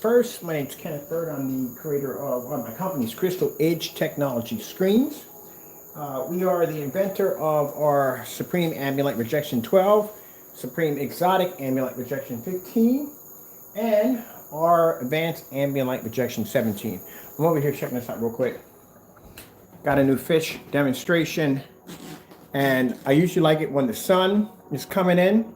First, my name is Kenneth Bird. I'm the creator of one of my company's Crystal Edge Technology Screens. We are the inventor of our Supreme Ambient Light Rejection 12, Supreme Exotic Ambient Light Rejection 15, and our Advanced Ambient Light Rejection 17. I'm over here checking this out real quick. Got a new fish demonstration, and I usually like it when the sun is coming in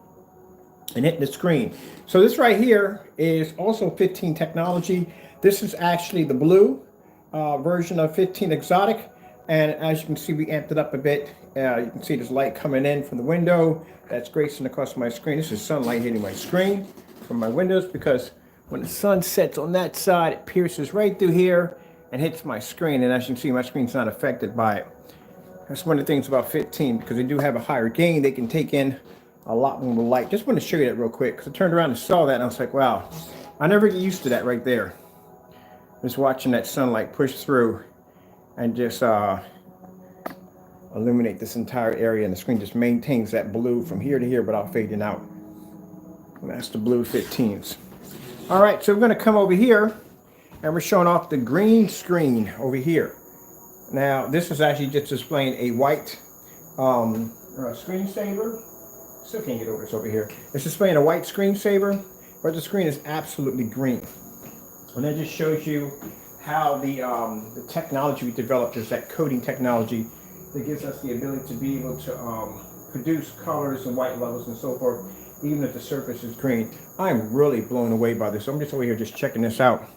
and hitting the screen. So this right here is also 15 technology. This is actually the blue version of 15 Exotic. And as you can see, we amped it up a bit. You can see there's light coming in from the window. That's gracing across my screen. This is sunlight hitting my screen from my windows, because when the sun sets on that side, it pierces right through here and hits my screen. And as you can see, my screen's not affected by it. That's one of the things about 15, because they do have a higher gain. They can take in a lot more light. Just want to show you that real quick, because I turned around and saw that and I was like, wow, I never get used to that right there. Just watching that sunlight push through and just illuminate this entire area, and the screen just maintains that blue from here to here without fading out. And that's the blue 15s. All right, so we're going to come over here and we're showing off the green screen over here. Now, this is actually just displaying a white screensaver. Still can't get over this over here. It's displaying a white screensaver, but the screen is absolutely green. And that just shows you how the technology we developed is that coating technology that gives us the ability to be able to produce colors and white levels and so forth, even if the surface is green. I'm really blown away by this. So I'm just over here just checking this out.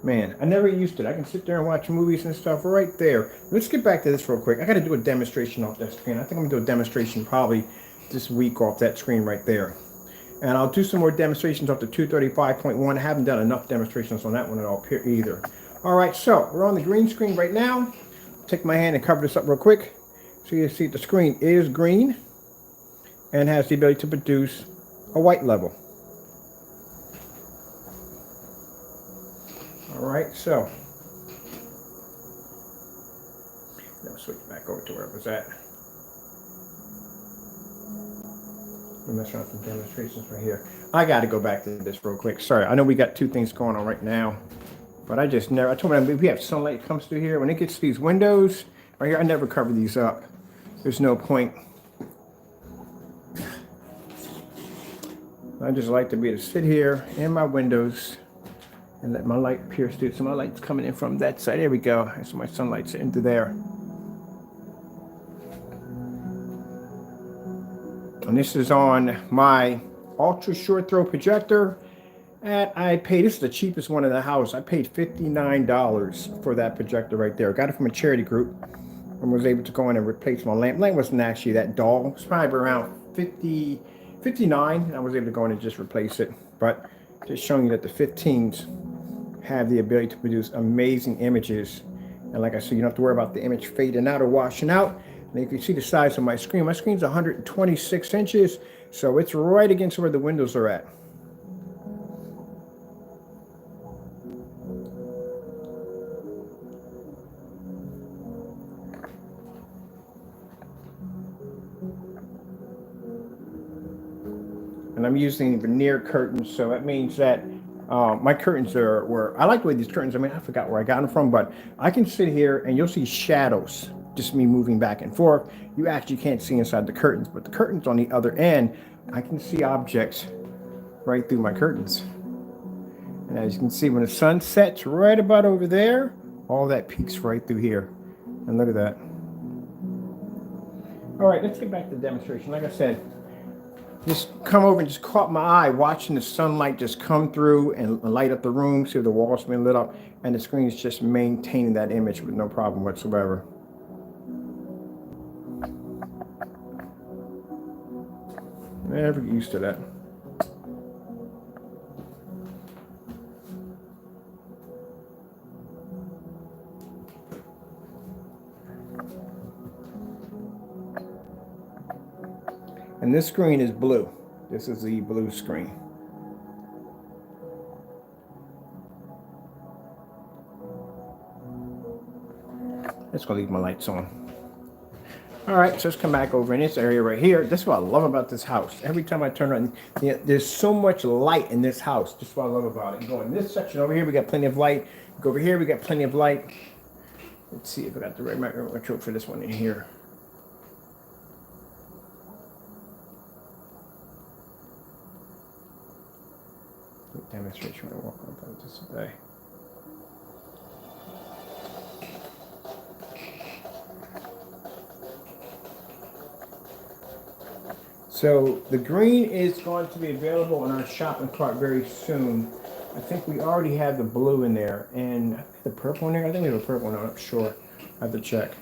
Man, I never used it. I can sit there and watch movies and stuff right there. Let's get back to this real quick. I got to do a demonstration off that screen. I think I'm going to do a demonstration probably this week off that screen right there. And I'll do some more demonstrations off the 235.1. I haven't done enough demonstrations on that one at all either. All right, so we're on the green screen right now. Take my hand and cover this up real quick. So you see the screen is green and has the ability to produce a white level. All right, so now switch back over to where it was at. I'm messing around with some demonstrations right here. I got to go back to this real quick. Sorry, I know we got two things going on right now, but I told them if we have sunlight that comes through here, when it gets to these windows right here, I never cover these up. There's no point. I just like to be able to sit here in my windows and let my light pierce through. So my light's coming in from that side. There we go. So my sunlight's into there. And this is on my ultra short throw projector. And this is the cheapest one in the house. I paid $59 for that projector right there. Got it from a charity group and was able to go in and replace my lamp. Lamp wasn't actually that dull. It's probably around 59. And I was able to go in and just replace it. But just showing you that the 15s have the ability to produce amazing images. And like I said, you don't have to worry about the image fading out or washing out. And you can see the size of my screen. My screen's 126 inches, so it's right against where the windows are at. And I'm using veneer curtains, so that means that my curtains I like the way these curtains, I forgot where I got them from, but I can sit here and you'll see shadows, just me moving back and forth. You actually can't see inside the curtains, but the curtains on the other end, I can see objects right through my curtains. And as you can see, when the sun sets right about over there, all that peeks right through here. And look at that. All right, let's get back to the demonstration. Like I said, just come over and just caught my eye watching the sunlight just come through and light up the room. See the walls being lit up, and the screen is just maintaining that image with no problem whatsoever. Never get used to that. And this screen is blue. This is the blue screen. Let's go leave my lights on. All right, so let's come back over in this area right here. This is what I love about this house. Every time I turn on, there's so much light in this house. This is what I love about it. You go in this section over here, we got plenty of light. Go over here, we got plenty of light. Let's see if I got the right micro for this one in here. Demonstration when I walk on this today. So the green is going to be available in our shopping cart very soon. I think we already have the blue in there and the purple in there. I think we have a purple one. I'm not sure. I have to check.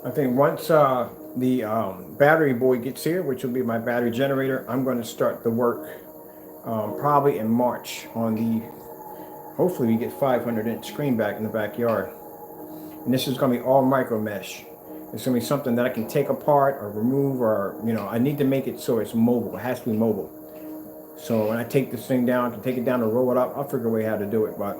I think once the battery boy gets here, which will be my battery generator, I'm going to start the work probably in March on the, hopefully we get 500-inch screen back in the backyard. And this is going to be all micro mesh. It's going to be something that I can take apart or remove, or, you know, I need to make it so it's mobile. It has to be mobile. So when I take this thing down, I can take it down and roll it up. I'll figure a way how to do it. But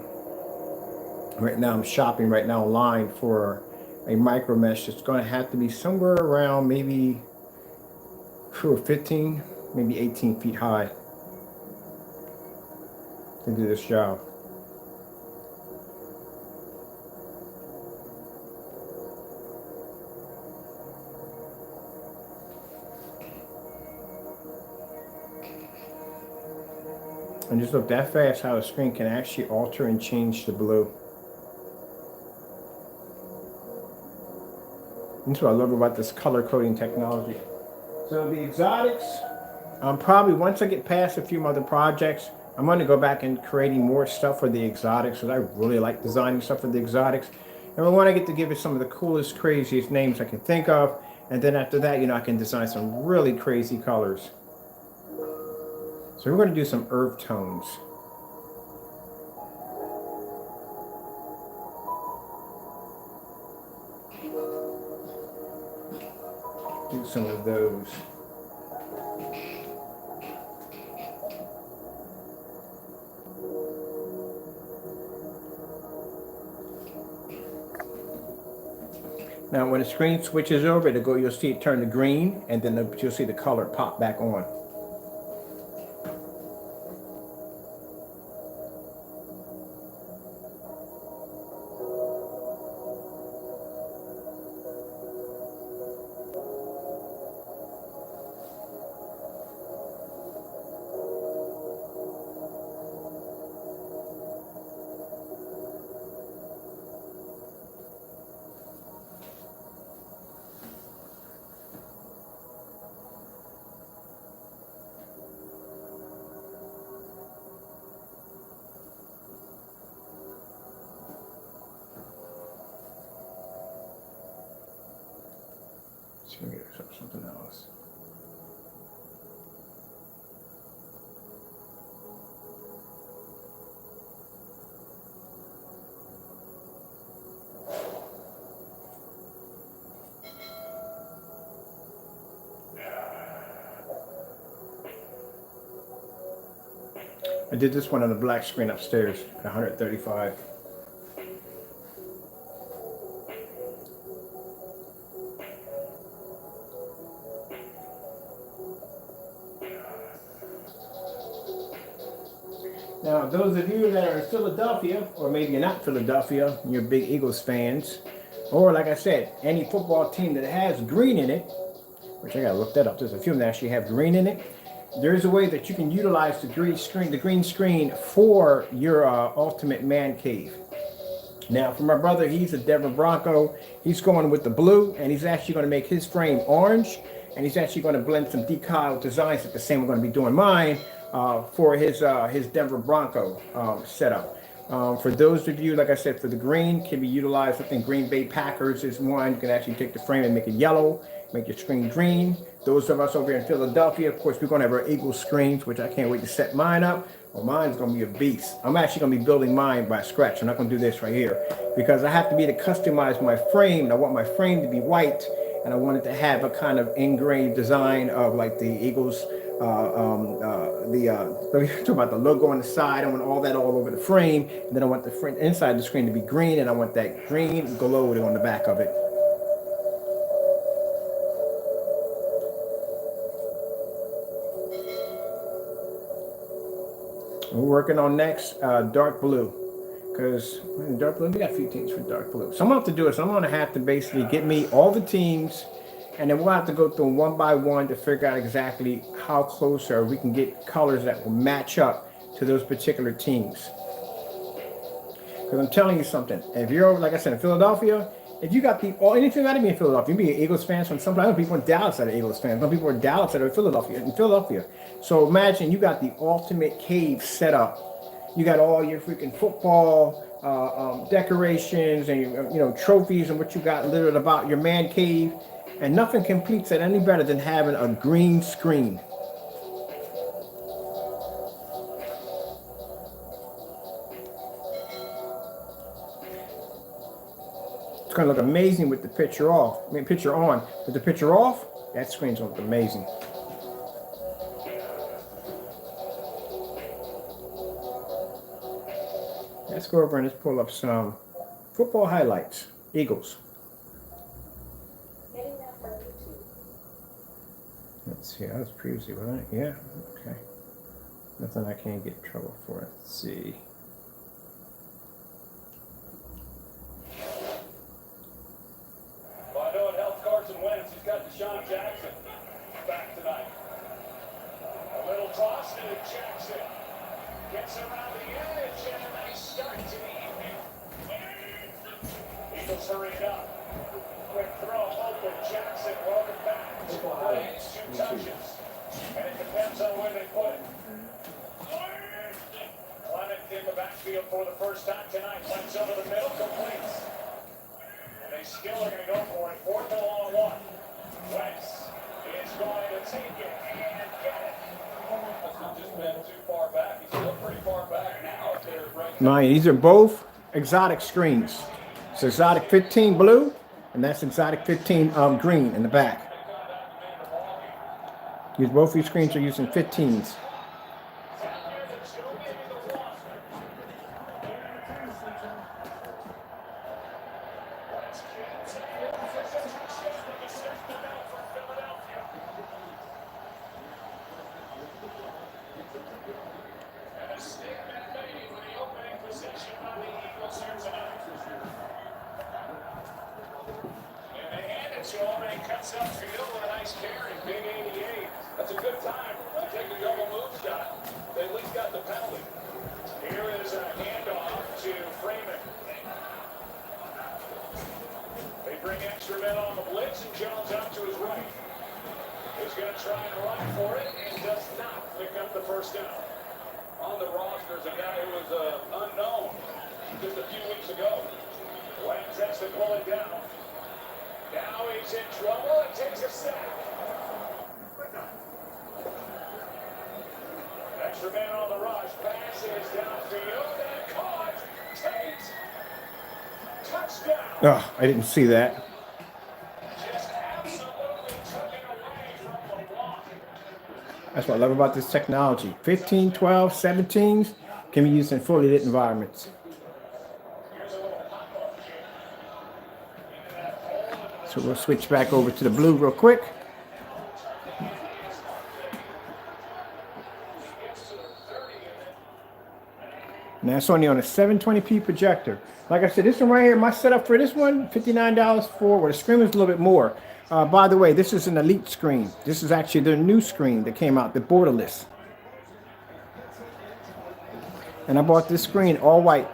right now I'm shopping right now online for a micro mesh. It's going to have to be somewhere around maybe 15, maybe 18 feet high to do this job. And just look that fast how the screen can actually alter and change the blue. That's what I love about this color coding technology. So the exotics, probably once I get past a few other projects, I'm going to go back and creating more stuff for the exotics, because I really like designing stuff for the exotics. And I want to get to give it some of the coolest, craziest names I can think of. And then after that, you know, I can design some really crazy colors. So we're going to do some earth tones. Do some of those. Now when the screen switches over, you'll see it turn to green, and then you'll see the color pop back on. Let me get something else. I did this one on the black screen upstairs at 135. Now, those of you that are in Philadelphia, or maybe you're not Philadelphia, and you're big Eagles fans, or like I said, any football team that has green in it, which I gotta look that up. There's a few that actually have green in it. There's a way that you can utilize the green screen for your ultimate man cave. Now, for my brother, he's a Denver Bronco. He's going with the blue, and he's actually going to make his frame orange, and he's actually going to blend some decal designs at the same. I'm going to be doing mine for his Denver Bronco setup. For those of you, like I said, for the green, can be utilized. I think Green Bay Packers is one. You can actually take the frame and make it yellow, make your screen green. Those of us over here in Philadelphia, of course, we're going to have our Eagles screens, which I can't wait to set mine up. Well, mine's going to be a beast. I'm actually going to be building mine by scratch. I'm not going to do this right here because I have to be to customize my frame. And I want my frame to be white, and I want it to have a kind of ingrained design of like the Eagles. Let me talk about the logo on the side. I want all that all over the frame, and then I want the front inside the screen to be green, and I want that green glow on the back of it. We're working on next dark blue, because dark blue, we got a few teams for dark blue. So I'm gonna have to do it. So I'm gonna have to basically get me all the teams, and then we'll have to go through them one by one to figure out exactly how close we can get colors that will match up to those particular teams. Because I'm telling you something, if you're, like I said, in Philadelphia, if you got people, anything got to be in Philadelphia, you be an Eagles fans from some people in Dallas that are Eagles fans, some people in Dallas that are in Philadelphia. So imagine you got the ultimate cave set up. You got all your freaking football decorations and trophies and what you got littered about your man cave, and nothing completes it any better than having a green screen. It's going to look amazing with the picture off. I mean, picture on. With the picture off, that screen's going to look amazing. Let's go over and let's pull up some football highlights. Eagles. Let's see. That was previously, wasn't it? Yeah. Okay. Nothing I can't get in trouble for. Let's see. Hurried up. Quick throw, open. Jackson, welcome back. 2 plays, 2 touches. And it depends on where they put it. Clement in the backfield for the first time tonight. Runs over the middle, completes. And they still are going to go for it. 4th and long one. Wentz is going to take it and get it. That's not just been too far back. He's still pretty far back now. These are both exotic screens. It's Exotic 15 blue, and that's Exotic 15 green in the back. Both these screens are using 15s. Cuts upfield with a nice carry. Big 88. That's a good time. They'll take a double move shot. They at least got the penalty. Here is a handoff to Freeman. They bring extra men on the blitz, and Jones out to his right. He's going to try and run for it and does not pick up the first down. On the roster is a guy who was unknown just a few weeks ago. Wentz has to pull it down. Now he's in trouble and takes a sack. Extra man on the rush. Pass is downfield and caught. Tate. Touchdown. Oh, I didn't see that. Just absolutely took it away from the block. That's what I love about this technology. 15, 12, 17s can be used in fully lit environments. So we'll switch back over to the blue real quick. Now it's only on a 720p projector. Like I said, this one right here, my setup for this one, $59 for, well, the screen was a little bit more. By the way, this is an elite screen. This is actually their new screen that came out, the borderless. And I bought this screen all white.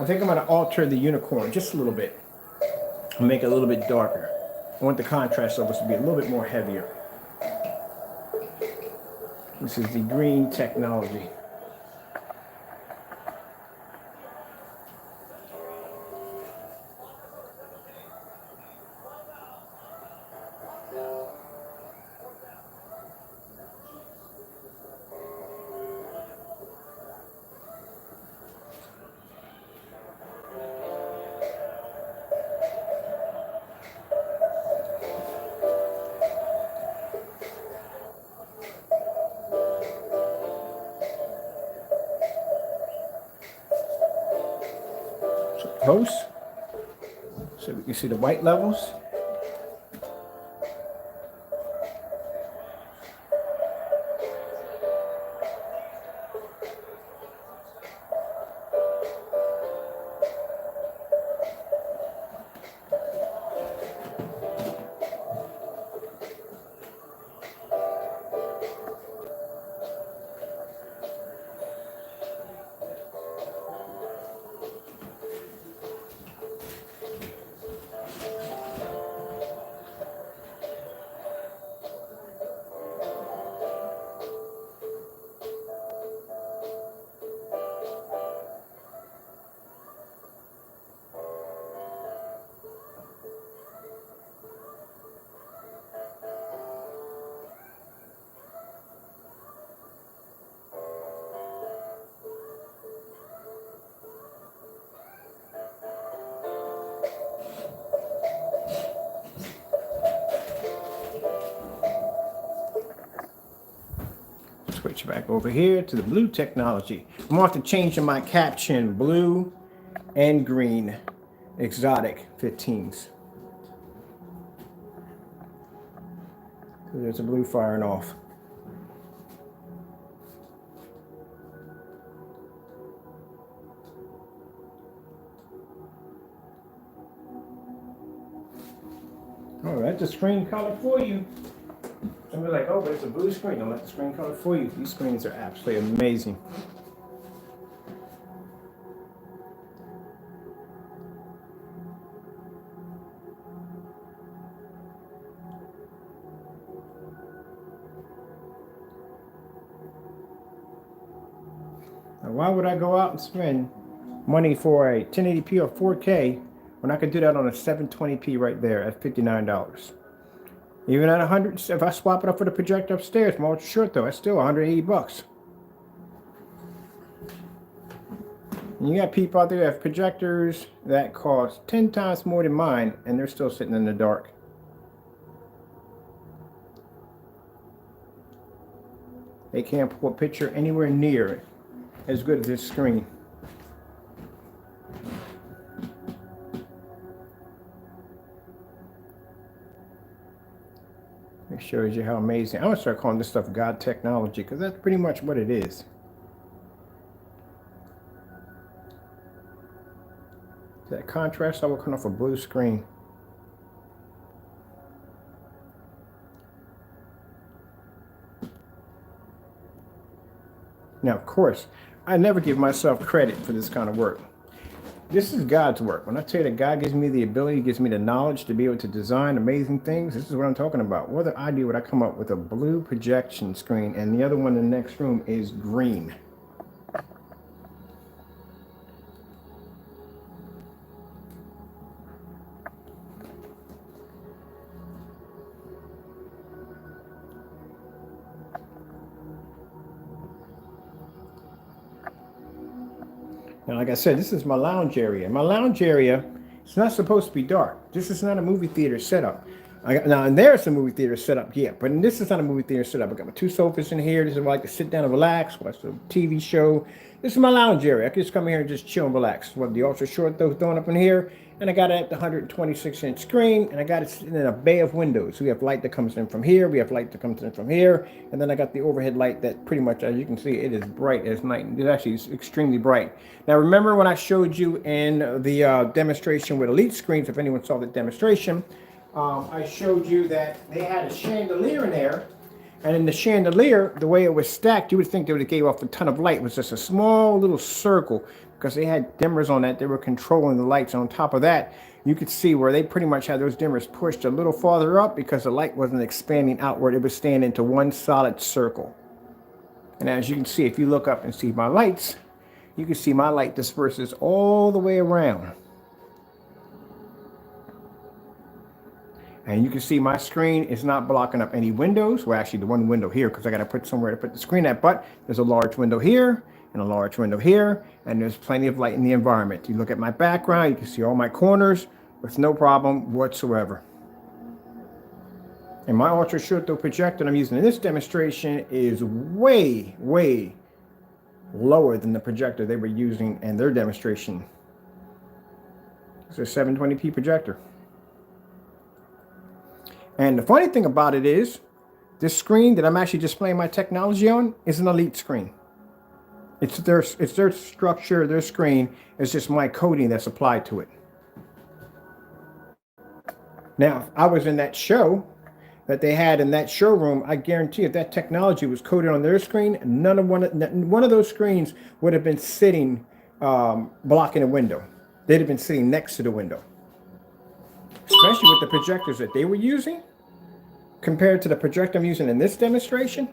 I think I'm going to alter the Unicorn just a little bit. I'll make it a little bit darker. I want the contrast levels to be a little bit more heavier. This is the green technology. Close, so we can see the white levels. Switch back over here to the blue technology. I'm going to have to change my caption blue and green exotic 15s. So there's a blue firing off. All right, the screen color for you. Somebody's like, oh, but it's a blue screen. Don't let the screen color for you. These screens are absolutely amazing. Now, why would I go out and spend money for a 1080p or 4K when I could do that on a 720p right there at $59? Even at 100, if I swap it up for the projector upstairs, my ultra short though, it's still 180 bucks. And you got people out there that have projectors that cost 10 times more than mine, and they're still sitting in the dark. They can't pull a picture anywhere near as good as this screen. It shows you how amazing. I'm going to start calling this stuff God technology, because that's pretty much what it is. That contrast level coming off a blue screen. Now, of course, I never give myself credit for this kind of work. This is God's work. When I tell you that God gives me the ability, gives me the knowledge to be able to design amazing things, this is what I'm talking about. Whether I do what I come up with a blue projection screen and the other one in the next room is green. Now, like I said, this is my lounge area. My lounge area, it's not supposed to be dark. This is not a movie theater setup. Now, and there's a movie theater setup, yeah, but this is not a movie theater setup. I got my 2 sofas in here. This is where I like to sit down and relax, watch a TV show. This is my lounge area. I can just come here and just chill and relax. What the ultra short though throwing up in here, and I got it at the 126-inch screen, and I got it sitting in a bay of windows. So we have light that comes in from here, we have light that comes in from here, and then I got the overhead light that pretty much, as you can see, it is bright as night. It actually is extremely bright. Now remember when I showed you in the demonstration with Elite screens, if anyone saw the demonstration, I showed you that they had a chandelier in there, and in the chandelier, the way it was stacked, you would think they would have gave off a ton of light. It was just a small little circle, because they had dimmers on that. They were controlling the lights. On top of that, you could see where they pretty much had those dimmers pushed a little farther up because the light wasn't expanding outward. It was staying into one solid circle. And as you can see, if you look up and see my lights, you can see my light disperses all the way around. And you can see my screen is not blocking up any windows. Well, actually the one window here, because I got to put somewhere to put the screen at, but there's a large window here and a large window here, and there's plenty of light in the environment. You look at my background, you can see all my corners with no problem whatsoever. And my ultra short throw projector I'm using in this demonstration is way, way lower than the projector they were using in their demonstration. It's a 720p projector. And the funny thing about it is, this screen that I'm actually displaying my technology on is an Elite screen. It's their structure, their screen. It's just my coding that's applied to it. Now, if I was in that show that they had in that showroom, I guarantee if that technology was coded on their screen, one of those screens would have been sitting blocking a window. They'd have been sitting next to the window. Especially with the projectors that they were using compared to the projector I'm using in this demonstration.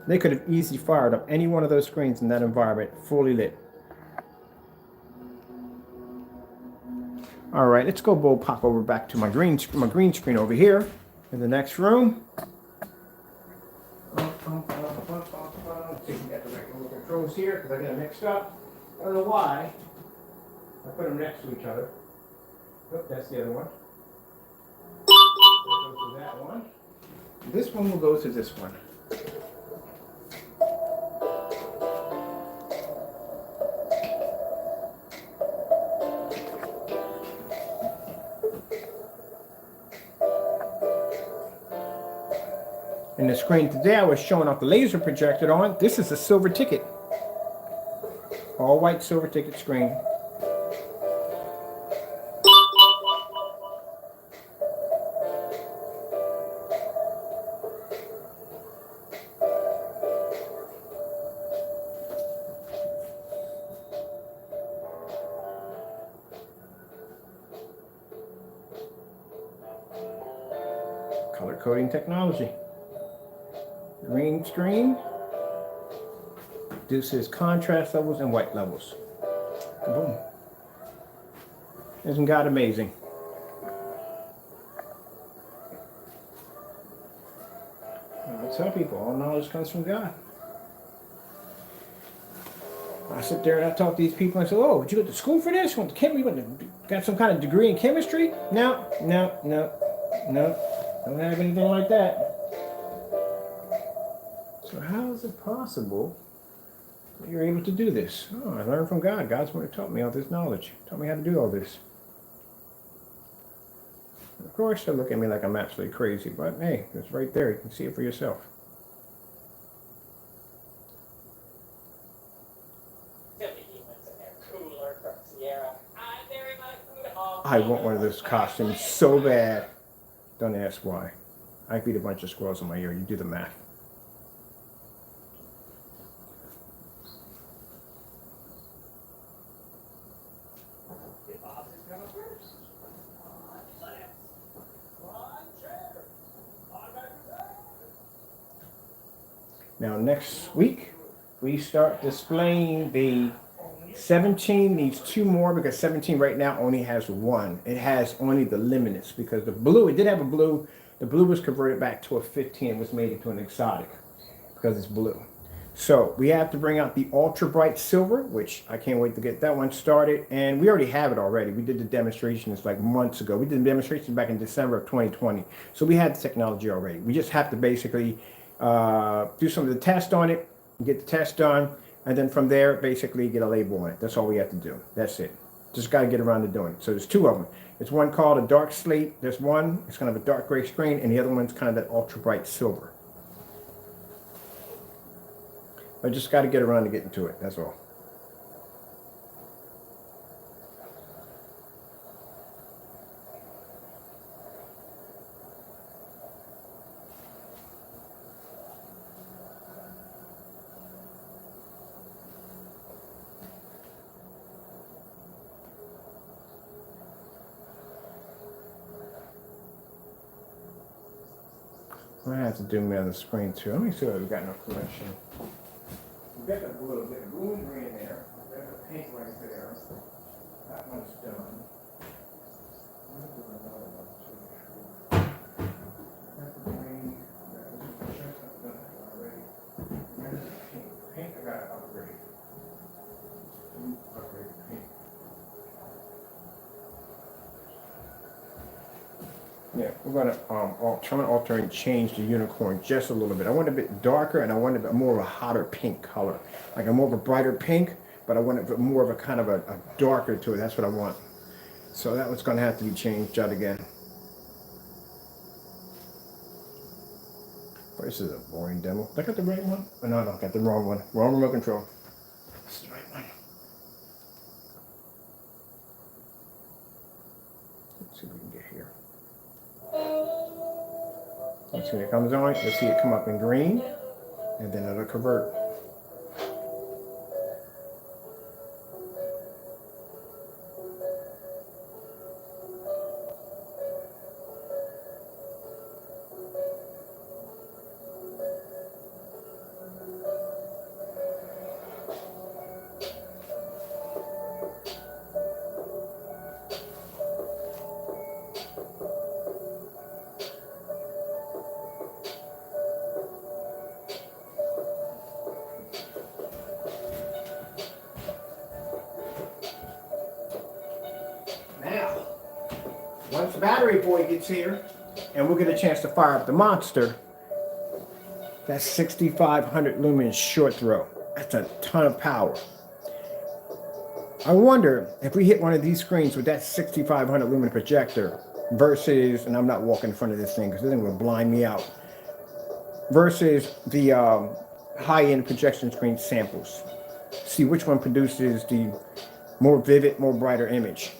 They could have easily fired up any one of those screens in that environment fully lit. All right, let's go pop over back to my green screen over here in the next room. Let's see if we got the right remote controls here because I got them mixed up. I don't know why. I put them next to each other. Oh, that's the other one. That goes to that one. This one will go to this one. And the screen today I was showing off the laser projected on. This is a silver ticket. All white silver ticket screen. Color coding technology. Green screen reduces contrast levels and white levels. Boom. Isn't God amazing? I tell people, all knowledge comes from God. I sit there and I talk to these people and I say, oh, did you go to school for this? Went to chem? You got some kind of degree in chemistry? No. Don't have anything like that. So how is it possible that you're able to do this? Oh, I learned from God. God's the one who taught me all this knowledge. Taught me how to do all this. Of course, they'll look at me like I'm absolutely crazy, but hey, it's right there. You can see it for yourself. I want one of those costumes so bad. Don't ask why. I feed a bunch of squirrels in my ear. You do the math. Now next week, we start displaying the 17 needs 2 more because 17 right now only has 1. It has only the luminance because the blue, it did have a blue. The blue was converted back to a 15, was made into an exotic because it's blue. So we have to bring out the ultra bright silver, which I can't wait to get that one started. And we already have it already. We did the demonstrations like months ago. We did the demonstrations back in December of 2020. So we had the technology already. We just have to basically do some of the tests on it, get the test done, and then from there, basically get a label on it. That's all we have to do. That's it. Just got to get around to doing it. So there's 2 of them. There's one called a dark slate. There's one, it's kind of a dark gray screen, and the other one's kind of that ultra bright silver. I just got to get around to getting to it. That's all. I have to do me on the screen too. Let me see what we got in our collection. We got a little bit of blue and green there. There's a pink right there. That one's done. Let's do another one too. That's the green. That's done already. There's the pink. Pink I gotta upgrade. Upgrade pink. Yeah, we're gonna try and alter and change the unicorn just a little bit. I want it a bit darker, and I want a bit more of a hotter pink color, like a more of a brighter pink, but I want it more of a kind of a darker to it. That's what I want. So that one's gonna have to be changed out again. This is a boring demo. Did I got the right one? Oh, no, I got the wrong one. Wrong remote control. This is the right one. Let's see if we can get here. Let's see when it comes on. You'll see it come up in green, and then it'll convert. Now, once the battery boy gets here, and we'll get a chance to fire up the monster, that's 6,500 lumens short throw. That's a ton of power. I wonder if we hit one of these screens with that 6,500 lumen projector versus, and I'm not walking in front of this thing because this thing will blind me out, versus the high-end projection screen samples. See which one produces the more vivid, more brighter image.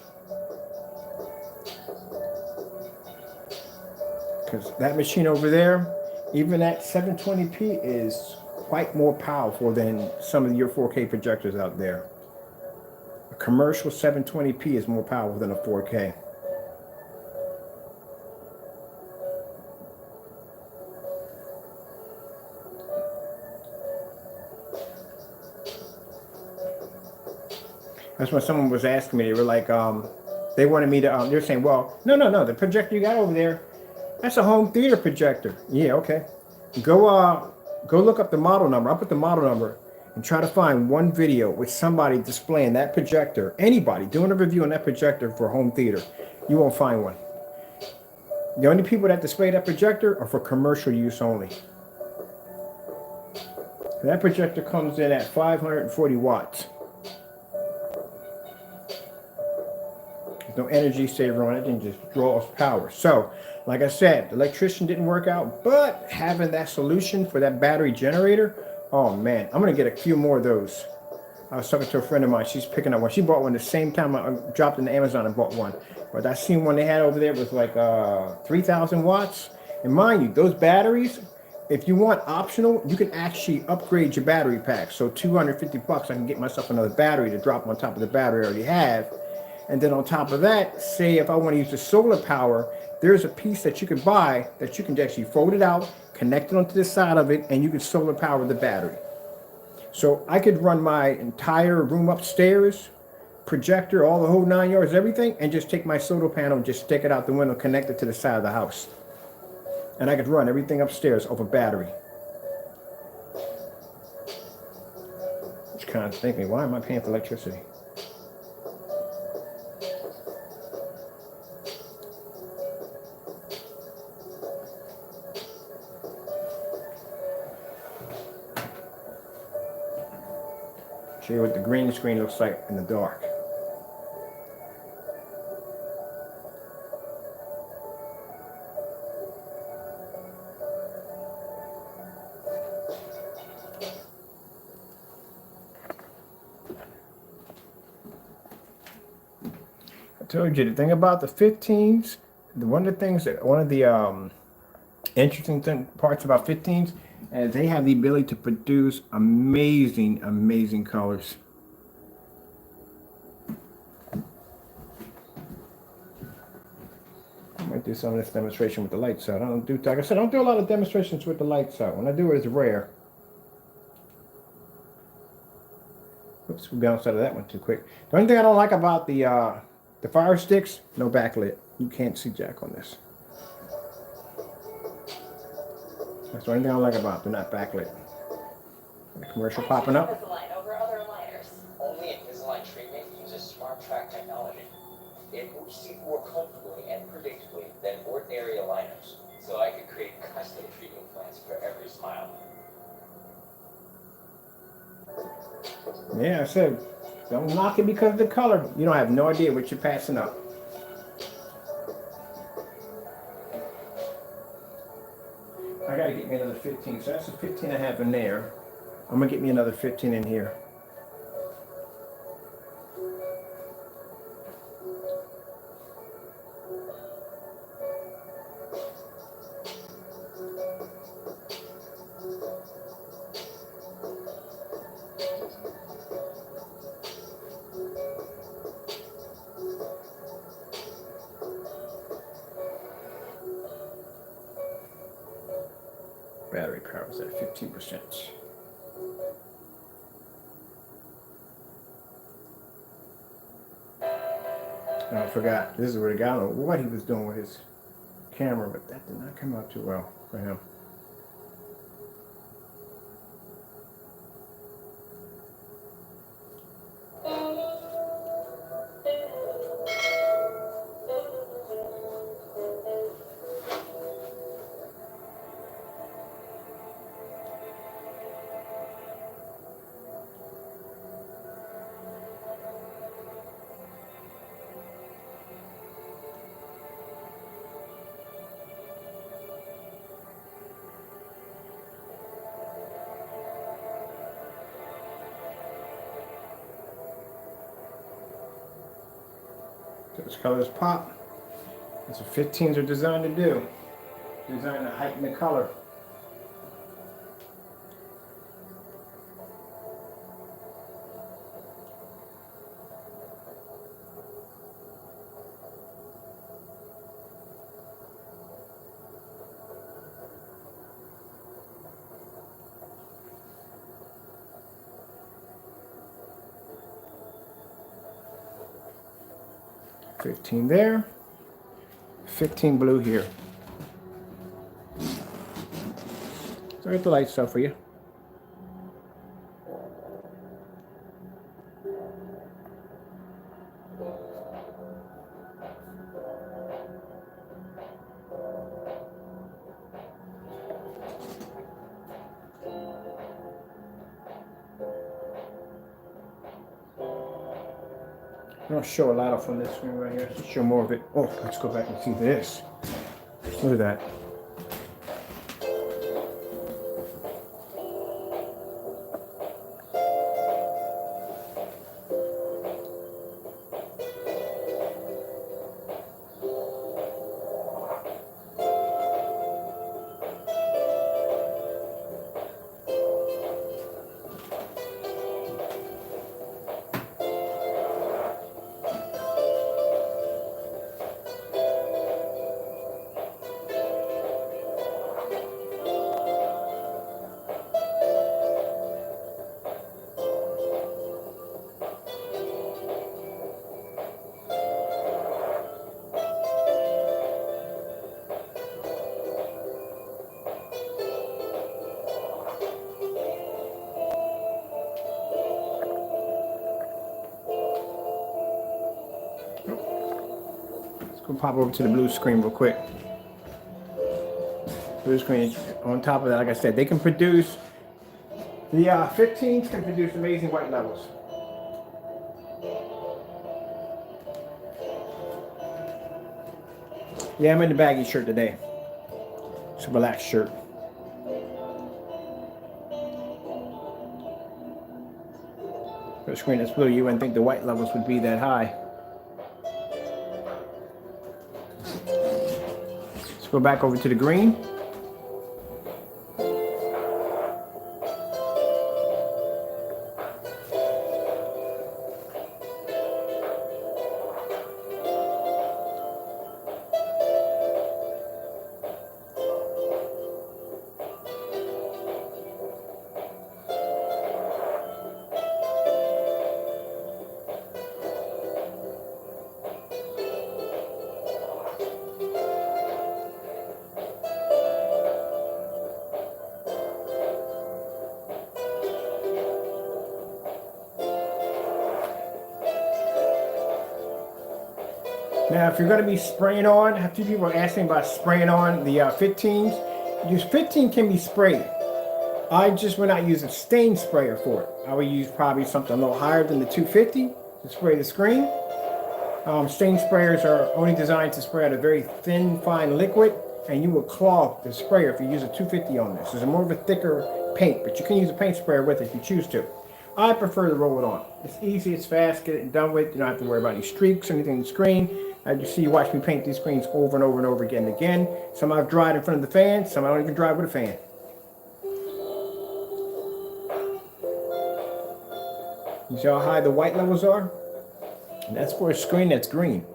Because that machine over there, even at 720p, is quite more powerful than some of your 4K projectors out there. A commercial 720p is more powerful than a 4K. That's when someone was asking me, they were like, they wanted me to, they're saying, well, no, the projector you got over there, that's a home theater projector. Yeah, okay. Go look up the model number. I'll put the model number and try to find one video with somebody displaying that projector, anybody doing a review on that projector for home theater. You won't find one. The only people that display that projector are for commercial use only. That projector comes in at 540 watts. There's no energy saver on it, and just draws power. So, like I said, the electrician didn't work out, but having that solution for that battery generator, oh man, I'm gonna get a few more of those. I was talking to a friend of mine, she's picking up one. She bought one the same time I dropped into Amazon and bought one. But I seen one they had over there was like 3,000 watts. And mind you, those batteries, if you want optional, you can actually upgrade your battery pack. So 250 bucks, I can get myself another battery to drop on top of the battery I already have. And then on top of that, say if I want to use the solar power, there's a piece that you can buy that you can actually fold it out, connect it onto the side of it, and you can solar power the battery. So I could run my entire room upstairs, projector, all the whole 9 yards, everything, and just take my solar panel and just stick it out the window, connect it to the side of the house. And I could run everything upstairs over battery. Just kind of thinking, why am I paying for electricity? Show you what the green screen looks like in the dark. I told you the thing about the 15s, one of the interesting parts about 15s, and they have the ability to produce amazing colors. Right do some of this demonstration with the lights out. I don't do, like I said, I don't do a lot of demonstrations with the lights out. When I do it, it's rare. Oops, we bounced out of that one too quick. The only thing I don't like about the fire sticks, no backlit. You can't see jack on this. That's the only thing I like about them. They're not backlit. The commercial popping up. Only Invisalign treatment uses smart track technology. It moves teeth more comfortably and predictably than ordinary aligners, so I could create custom treatment plans for every smile. Yeah, I said, don't knock it because of the color. You don't have no idea what you're passing up. I gotta get me another 15. So that's the 15 I have in there. I'm gonna get me another 15 in here. Battery power is at 15%. Oh, I forgot. This is where the guy, I don't know what he was doing with his camera, but that did not come out too well for him. Those colors pop. That's what 15s are designed to do. Designed to heighten the color. $15 there, 15 blue here. So I got the light stuff for you. I don't show a lot of on this screen right here. Let's show more of it. Oh, let's go back and see this. Look at that. We'll pop over to the blue screen real quick. Blue screen, on top of that, like I said, they can produce, the 15s can produce amazing white levels. Yeah, I'm in the baggy shirt today. It's a relaxed shirt. For the screen that's blue, you wouldn't think the white levels would be that high. Let's go back over to the green. Now, if you're going to be spraying on, a few people are asking about spraying on the 15s. Use 15 can be sprayed. I just would not use a stain sprayer for it. I would use probably something a little higher than the 250 to spray the screen. Stain sprayers are only designed to spray out a very thin, fine liquid, and you will clog the sprayer if you use a 250 on this. It's more of a thicker paint, but you can use a paint sprayer with it if you choose to. I prefer to roll it on. It's easy, it's fast, get it done with. You don't have to worry about any streaks or anything on the screen. As you see, you watch me paint these screens over and over and over again and again. Some I've dried in front of the fan, some I don't even dry with a fan. You see how high the white levels are? And that's for a screen that's green.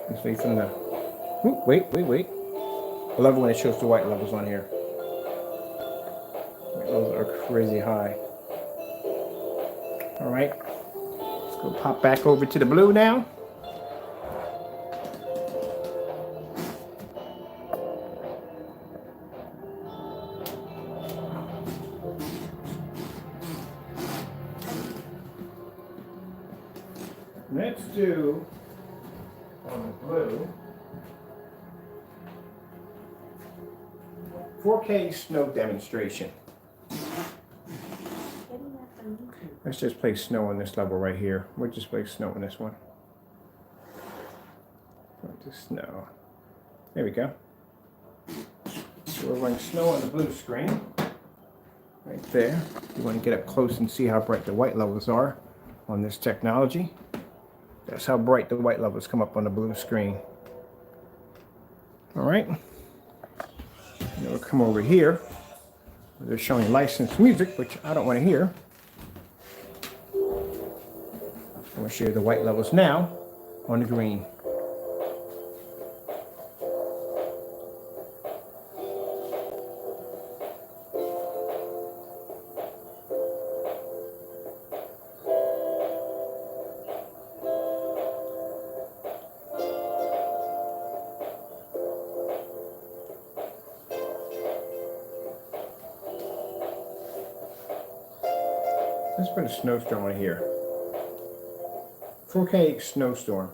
Let's wait for the... Ooh, wait. I love it when it shows the white levels on here. Those are crazy high. All right, let's go pop back over to the blue now. Let's do on the blue 4K snow demonstration. Let's just place snow on this level right here. We'll just place snow on this one. The snow. There we go. So we're running snow on the blue screen. Right there. You want to get up close and see how bright the white levels are on this technology. That's how bright the white levels come up on the blue screen. All right. Then we'll come over here. They're showing licensed music, which I don't want to hear. I'm going to show you the white levels now on the green. Let's put a snowstorm right here. 4K snowstorm.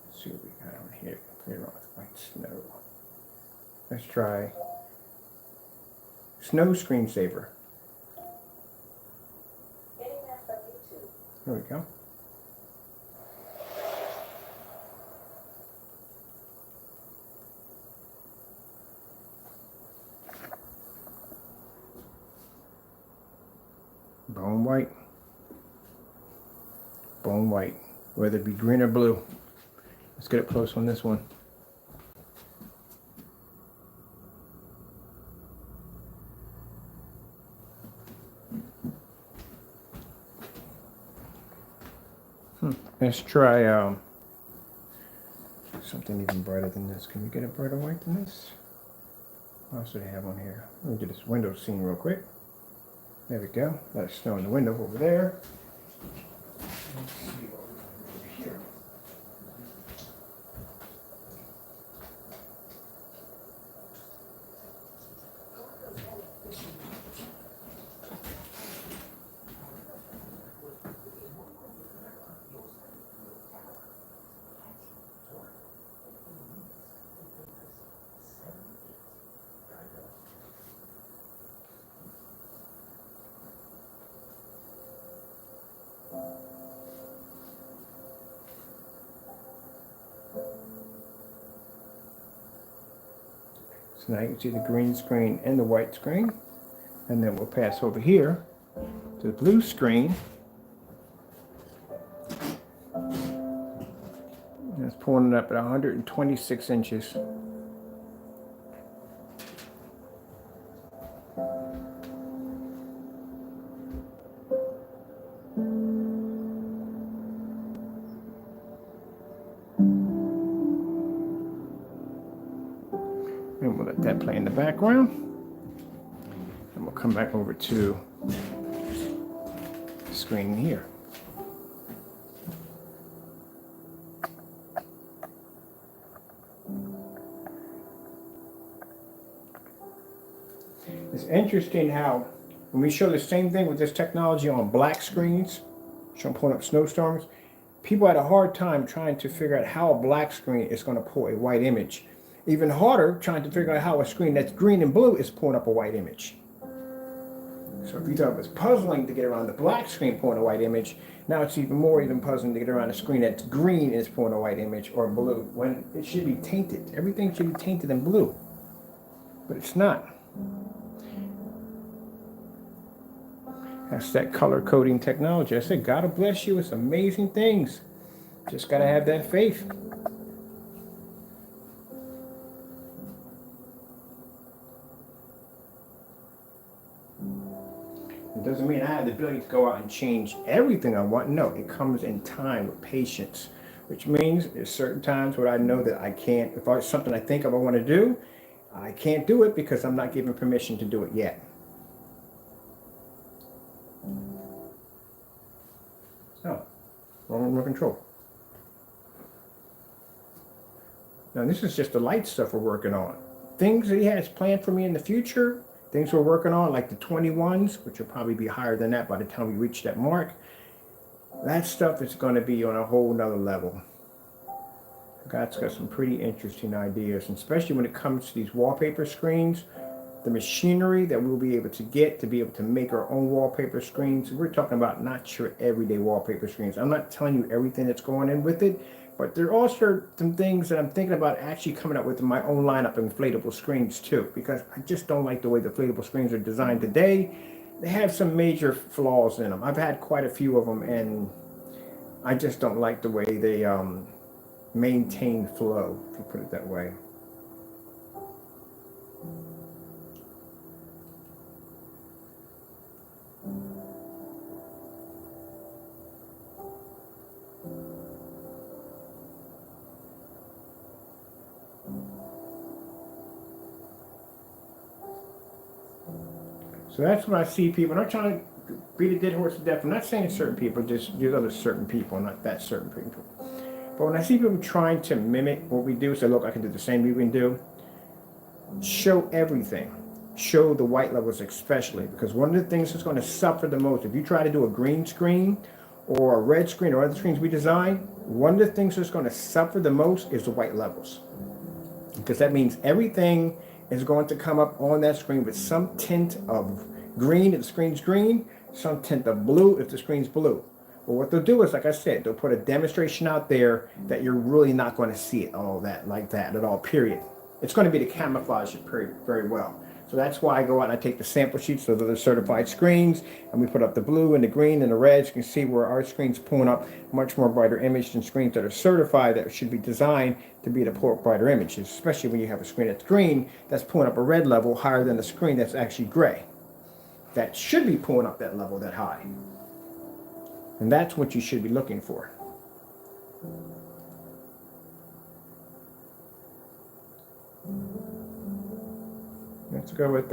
Let's see what we got on here. Clear off white snow. Let's try snow screensaver. There we go. Bone white. Bone white. Whether it be green or blue. Let's get up close on this one. Let's try something even brighter than this. Can we get a brighter white than this? What else do they have on here? Let me get this window scene real quick. There we go. Let snow in the window over there. Let's see what we got over here. So now you can see the green screen and the white screen. And then we'll pass over here to the blue screen. And it's pulling it up at 126 inches. that play in the background. And we'll come back over to the screen here. It's interesting how when we show the same thing with this technology on black screens, pulling up snowstorms, people had a hard time trying to figure out how a black screen is going to pull a white image. Even harder trying to figure out how a screen that's green and blue is pulling up a white image. So if you thought it was puzzling to get around the black screen pulling a white image, now it's even puzzling to get around a screen that's green and is pulling a white image, or blue, when it should be tainted. Everything should be tainted in blue, but it's not. That's that color coding technology. I said, God bless you. It's amazing things. Just got to have that faith. It doesn't mean I have the ability to go out and change everything I want. No, it comes in time with patience, which means there's certain times where I know that I can't, if it's something I think I want to do, I can't do it because I'm not given permission to do it yet. No, wrong remote control. Now this is just the light stuff we're working on. Things that he has planned for me in the future, things we're working on, like the 21s, which will probably be higher than that by the time we reach that mark. That stuff is going to be on a whole nother level. God's got some pretty interesting ideas, and especially when it comes to these wallpaper screens, the machinery that we'll be able to get to be able to make our own wallpaper screens. We're talking about not your everyday wallpaper screens. I'm not telling you everything that's going in with it, but there are also some things that I'm thinking about actually coming up with in my own lineup of inflatable screens too, because I just don't like the way the inflatable screens are designed today. They have some major flaws in them. I've had quite a few of them, and I just don't like the way they maintain flow, if you put it that way. So that's when I see people. I'm not trying to beat a dead horse to death. I'm not saying certain people, just there's other certain people, not that certain people. But when I see people trying to mimic what we do, say, look, I can do the same we can do. Show everything. Show the white levels especially, because one of the things that's going to suffer the most, if you try to do a green screen or a red screen or other screens we design, one of the things that's going to suffer the most is the white levels. Because that means everything is going to come up on that screen with some tint of green if the screen's green, some tint of blue if the screen's blue. But what they'll do is, like I said, they'll put a demonstration out there that you're really not going to see it all that like that at all, period. It's going to be to camouflage it very well. So that's why I go out and I take the sample sheets of the certified screens, and we put up the blue and the green and the red. You can see where our screen's pulling up much more brighter image than screens that are certified that should be designed to be to pull up brighter images, especially when you have a screen that's green that's pulling up a red level higher than a screen that's actually gray. That should be pulling up that level that high. And that's what you should be looking for. Let's go with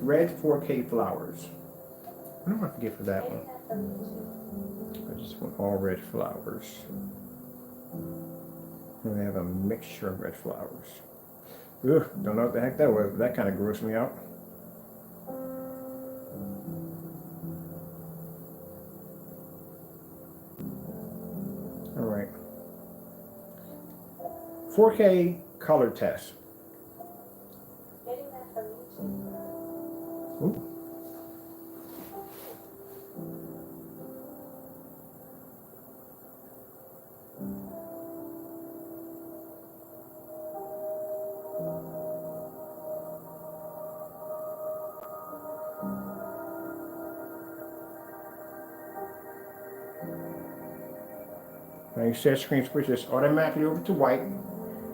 red 4K flowers. I don't know what to get for that one. I just want all red flowers. And they have a mixture of red flowers. Ugh, don't know what the heck that was, but that kind of grossed me out. All right. 4K color test. Ooh. Now you set screen switches automatically over to white.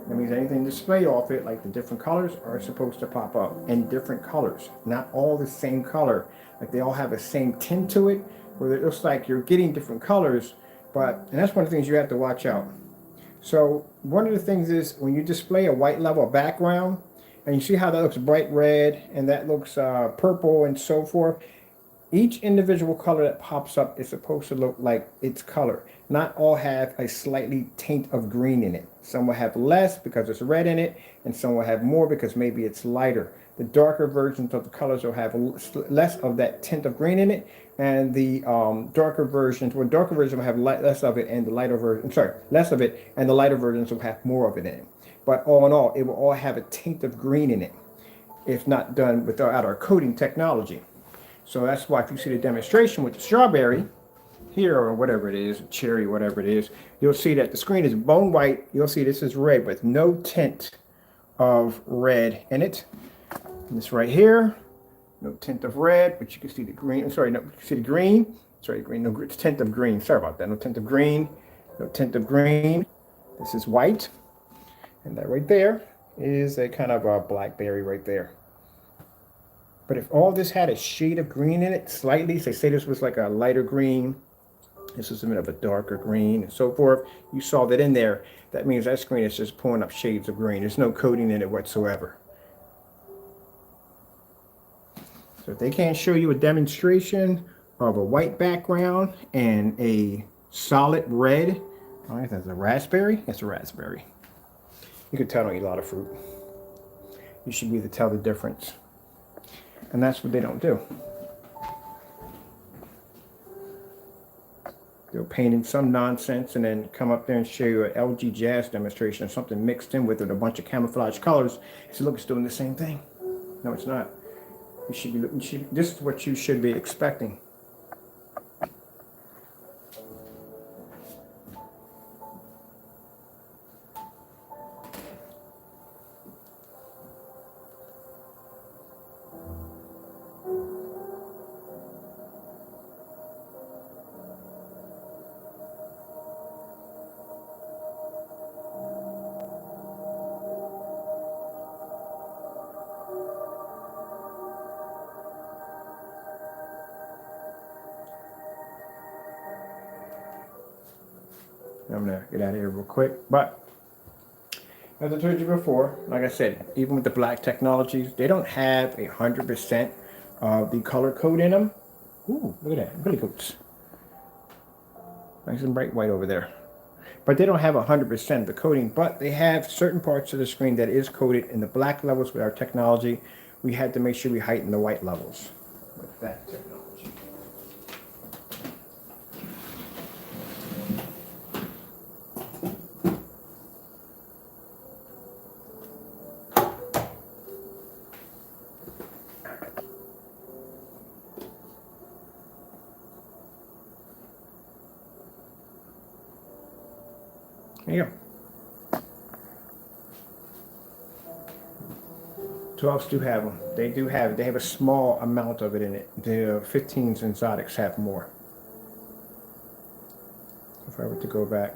That means anything displayed off it, like the different colors, are supposed to pop up in different colors. Not all the same color. Like they all have the same tint to it, where it looks like you're getting different colors. And that's one of the things you have to watch out. So one of the things is when you display a white level background, and you see how that looks bright red and that looks purple and so forth, each individual color that pops up is supposed to look like its color. Not all have a slightly tint of green in it. Some will have less because there's red in it, and some will have more because maybe it's lighter. The darker versions of the colors will have less of that tint of green in it, and the darker versions will have less of it, and the lighter version, less of it, and the lighter versions will have more of it in it. But all in all, it will all have a tint of green in it, if not done without our coating technology. So that's why if you see the demonstration with the strawberry here, or whatever it is, cherry, whatever it is, you'll see that the screen is bone white. You'll see this is red with no tint of red in it. And this right here, no tint of red, but you can see the green. I'm sorry, no, you can see the green. Sorry, green, no tint of green. Sorry about that. No tint of green, no tint of green. This is white. And that right there is a kind of a blackberry right there. But if all this had a shade of green in it, slightly, say this was like a lighter green, this is a bit of a darker green, and so forth, you saw that in there, that means that screen is just pulling up shades of green. There's no coating in it whatsoever. So if they can't show you a demonstration of a white background and a solid red, I think that's a raspberry. It's a raspberry. You can tell I don't eat a lot of fruit. You should be able to tell the difference. And that's what they don't do. They'll paint in some nonsense and then come up there and show you an LG Jazz demonstration or something mixed in with it, a bunch of camouflage colors. So look, it's doing the same thing. No, it's not. This is what you should be expecting. I'm gonna get out of here real quick, but as I told you before, like I said, even with the black technologies, they don't have 100% of the color code in them. Ooh, look at that, billy goats. Nice and bright white over there. But they don't have 100% of the coding, but they have certain parts of the screen that is coded in the black levels with our technology. We had to make sure we heighten the white levels with that technology. There you go. 12s do have them. They do have it. They have a small amount of it in it. The 15s and Exotics have more. If I were to go back.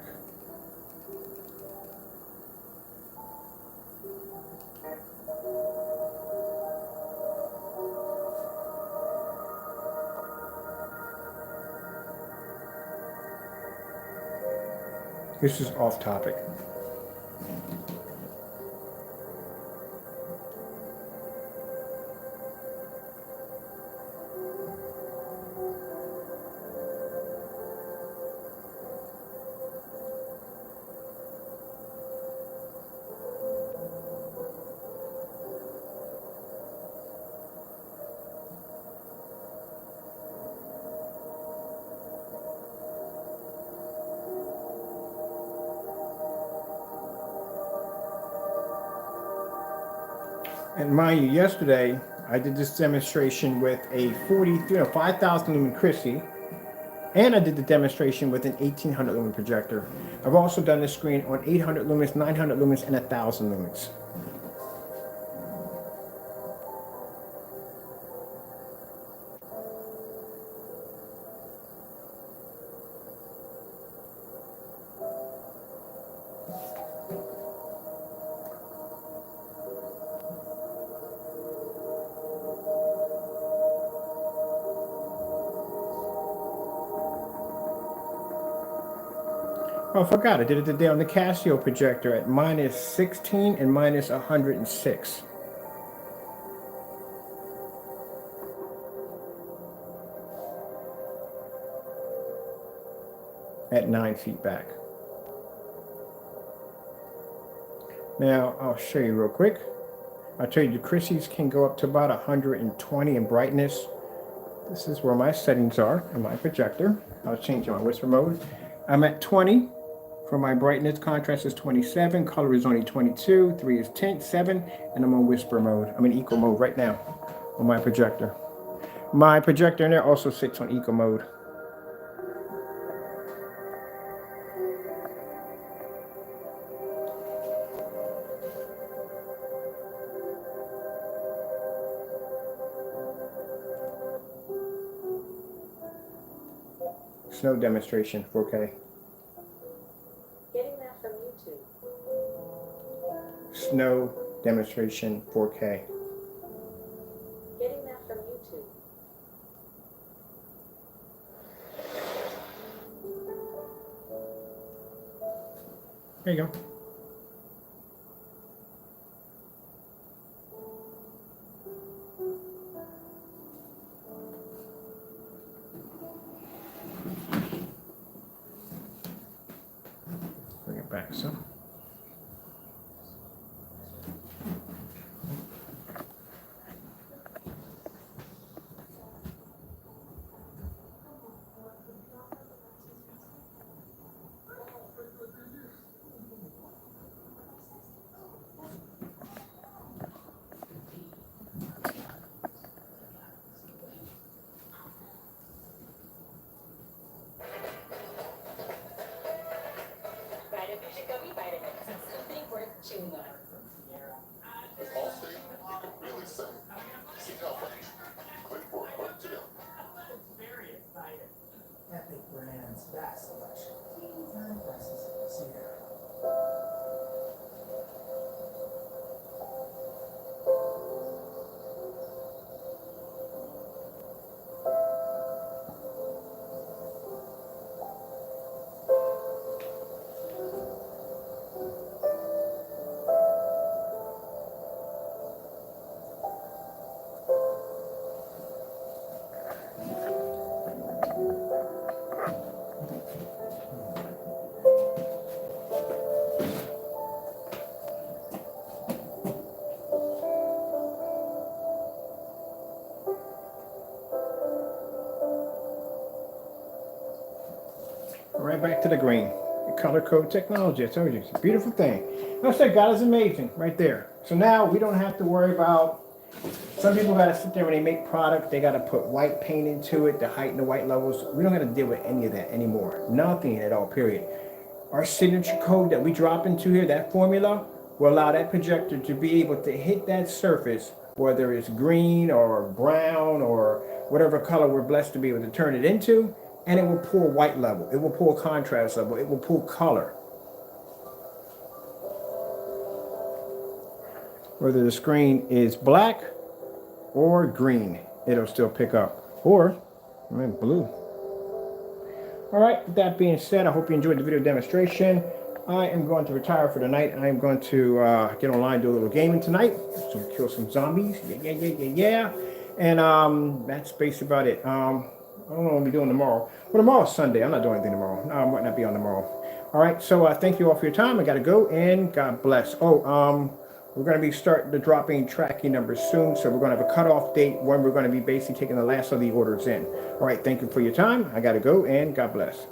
This is off topic. And mind you, yesterday I did this demonstration with a 5,000 lumen Christie, and I did the demonstration with an 1,800 lumen projector. I've also done this screen on 800 lumens, 900 lumens, and 1,000 lumens. Oh, I forgot. I did it today on the Casio projector at -16 and -106. At 9 feet back. Now, I'll show you real quick. I told you the Chrissy's can go up to about 120 in brightness. This is where my settings are in my projector. I'll change my whisper mode. I'm at 20 for my brightness. Contrast is 27. Color is only 22. 3 is tint, 7. And I'm on whisper mode. I'm in eco mode right now on my projector. My projector in there also sits on eco mode. Snow demonstration, 4K. Getting that from YouTube. Snow demonstration, 4K. Getting that from YouTube. There you go. Bring it back some. Chewing on. With Allstate, you can really save. See how much? Click for a quote today. Very excited. Epic brands, vast selection, teeny tiny prices. See there. Right back to the green. The color code technology, I told you, it's a beautiful thing. I said God is amazing right there. So now we don't have to worry about, some people got to sit there when they make product, they got to put white paint into it to heighten the white levels. We don't got to deal with any of that anymore. Nothing at all, period. Our signature code that we drop into here, that formula, will allow that projector to be able to hit that surface, whether it's green or brown or whatever color we're blessed to be able to turn it into, and it will pull white level, it will pull contrast level, it will pull color. Whether the screen is black or green, it'll still pick up. Or, blue. All right, with that being said, I hope you enjoyed the video demonstration. I am going to retire for the night. I am going to get online, do a little gaming tonight. So kill some zombies, yeah. And that's basically about it. I don't know what I'll be doing tomorrow. Well, tomorrow's Sunday. I'm not doing anything tomorrow. No, I might not be on tomorrow. All right, so thank you all for your time. I got to go, and God bless. Oh, we're going to be starting the dropping tracking numbers soon, so we're going to have a cutoff date when we're going to be basically taking the last of the orders in. All right, thank you for your time. I got to go, and God bless.